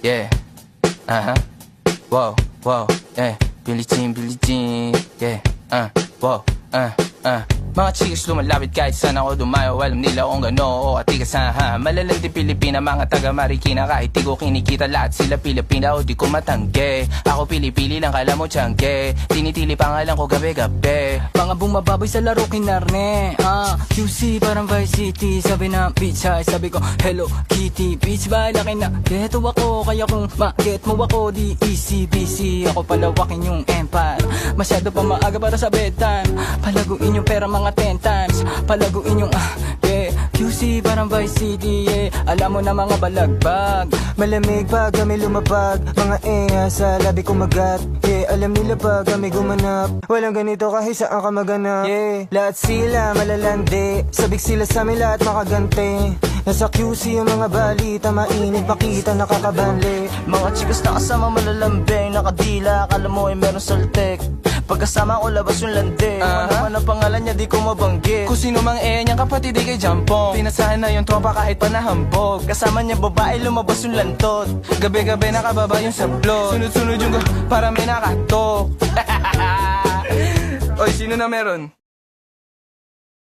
yeah. Wow, wow, yeah. Billie Jean, yeah. Wow, Mga chicks lumalapit kahit saan ako dumayo. Alam nila kung gano o atigasahan. Malalandi Pilipina, mga taga Marikina. Kahit di ko kinikita, lahat sila Pilipina o di ko matangge. Ako pili-pili lang, kala mo tiyangge. Tinitili pangalan ko gabi-gabi. Mga bumababoy sa laro kinarne. QC parang Vice City. Sabi na bitch ay sabi ko Hello Kitty. Bitch ba laki na geto ako. Kaya kung ma-get mo ako di easy busy. Ako palawakin yung empire. Masyado pa maaga para sa bedtime. Palaguin yung pera mga 10 times. Palaguin yung yeah. QC parang Vice City, yeah. Alam mo na mga balagbag. Malamig pag kami lumapag. Mga sa labi kumagat. Yeah, alam nila pag kami gumanap. Walang ganito kahit saan ka maganap. Yeah, lahat sila malalandi. Sabik sila sa amin lahat makaganti. Nasa QC yung mga balita. Mainit makita nakakabanli. Mga chikas na kasama malalambing. Nakadila, akala mo ay meron saltek. Pagkasama ko labas yung lande. Ano man ang pangalan niya di ko mabanggit. Kung sino mang niyang kapatid di kay Jampong. Tinasahan na yung tropa kahit pa nahambog. Kasama niya babae lumabas yung lantot. Gabi-gabi nakababa yung sablot. Sunod-sunod yung para may nakatok. Oy, sino na meron?